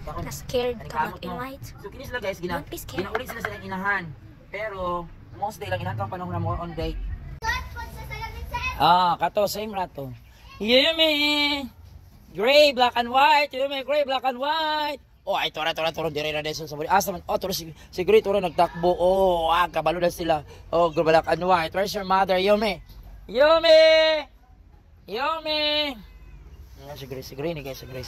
Na-scared ka black and white. So kini sila guys, ginaulit sila sa inahan. Pero most day lang inahan kang panahon na more on date. Kato same rato. Yummy! Gray, black and white. Yummy, gray, black and white. Oh, ay tora dire na deso sa bali. Asa man? Oh, tora si Gray tora nagtakbo. Oh, kabalo na sila. Oh, black and white. Where's your mother? Yummy. Yummy! Yummy! Si Gray ni guys, si Gray.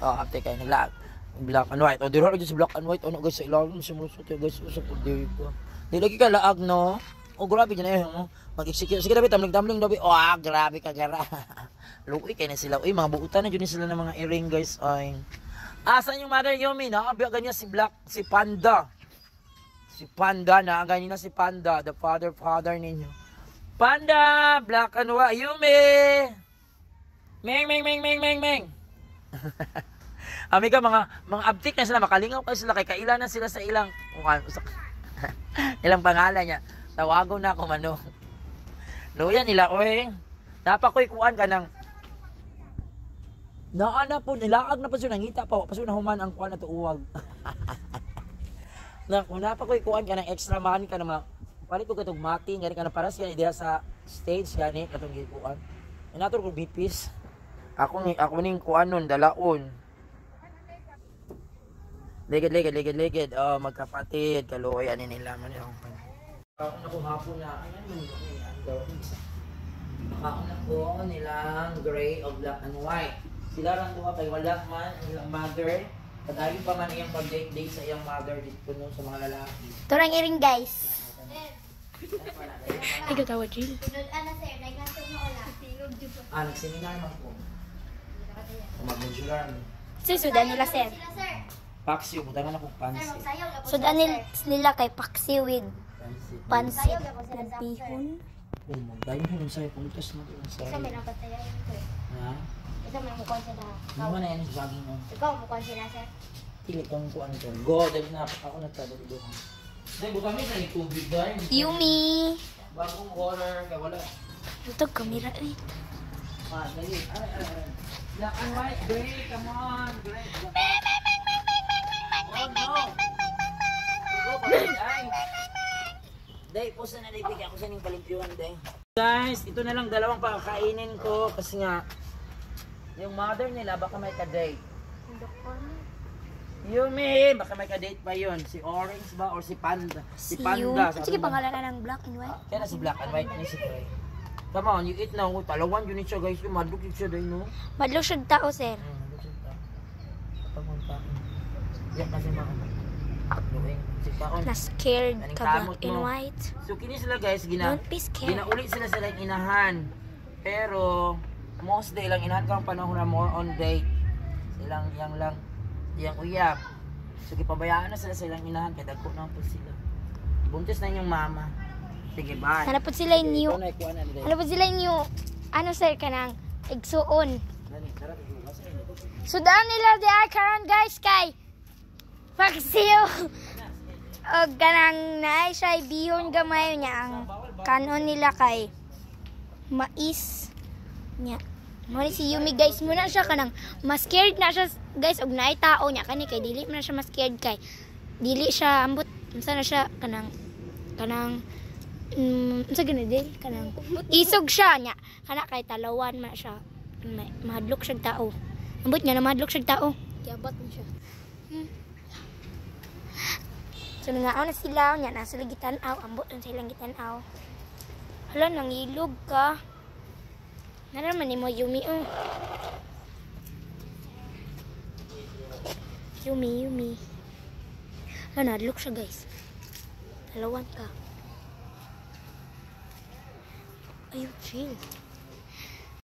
Oh, ate kay naglag. Black and white. Oh, dira na si black and white. Ano guys sa ilalim si mulusot guys sa pudi ko. Di lagi ka laag no. Oh, grabe dyan eh. Mag-execute. Sige, Dabi, tamling Dabi. Oh, grabe ka, gara. Luwi kayo na sila. Uy, mga buutan na dyan sila ng mga earring, guys. Ay. Asan yung mother Yumi? Nakabiya ganyan si Panda. Si Panda, ganyan na si Panda. The father ninyo. Panda! Black and white. Yumi! Meng! Amiga, mga abtik na sila. Makalingaw kayo sila. Kay kailan na sila sa ilang ilang pangalan niya. Tawago na ako mano. Luya nila, oy. Napakoy kuan ka ng naana po, nilaag na pa siya, nangita pa. Paso na human ang kuan na tuuwag. Napakoy kuan ka ng extra man ka na mga palit ko katong mati, gani ka na para siya diha sa stage, gani, katong gikuan. Inator ko bipis. Ako ning kuan nun, dalaon. Ligid. Oh, magkapatid, kaluoy, ani nila man yung ako na ko hapon na, ayan mo ako na ko nilang gray o black and white. Sila lang tuwa kay wala man ang mother. Padayon pa man iyang pag-date sa iyang mother dito no, sa mga lalaki. Ito lang iring guys. Ikaw tawa, Jill. Nagseminar man po. Mag-modular. Sudan nila, sir. Paksiw, butangan ako pansi. Sudan nila kay paksiw with pansit na bihon. Oh, magdayon ko nun sa'yo. Pulitas na rin sa'yo. Isa may napatayan ko eh. Ha? Isa may mukhaan sila. Ano na yan sa saging mo? Ikaw mukhaan sila, sir. Pilit kang kuhan ito. Go, dahil na ako nagtadali doon. Dahil buka kami sa tubig dahil. Yumi! Bagong water, kaya wala. Ito, kamera eh. Dali. Black and white, gray, come on. Gray. Oh no. Go, ay. Day, post na naibigay ako sa ning palimpyuan, day. Guys, ito na lang dalawang pakakainin ko kasi nga yung mother nila baka may ka-date. Yumi, baka may ka-date pa yun. Si Orange ba or si Panda? Si Panda. Sige, pangalan na ng black and white. Kaya na si black and white ni si Gray. Come on, you eat now. Talawan yun siya guys. Yung madlok yun siya day, no? Madlok siya tao, sir. Madlok siya tao. Kapag pa. Yan kasi mga luwing. Na-scared ka black and white. So kini sila guys, Don't be scared. ginaulit sila sa inahan. Pero most day lang inahan kang panahon na more on date. Silang yang uyab. So gipabayaan na sila sa ilang inahan kaya dagko na po sila. Buntis na yung mama. Sige, bye. Hanapot sila yung new. Hanapot sila yung new. Ano sir kanang igsuon. Sudan nila di ay karon guys kay paksiw. O ganang naay siya bihon gamay niya ang kanon nila kay mais niya. Mali si Yumi guys muna siya kanang mas scared na siya guys og naay tao niya kani kay dili man siya mas scared kay dili siya ambot unsa na siya kanang unsa gani dil kanang isog siya niya kana kay talawan man siya mahadlok siya tao ambot niya na mahadlok siya tao Yabat mo siya. So nangaw na sila niya nasa ligitan aw ambot ang silang gitan-aw. Hala nangilog ka. Naraman ni mo Yumi oh. Yumi. Hala look siya guys. Dalawan ka. Ayun chill.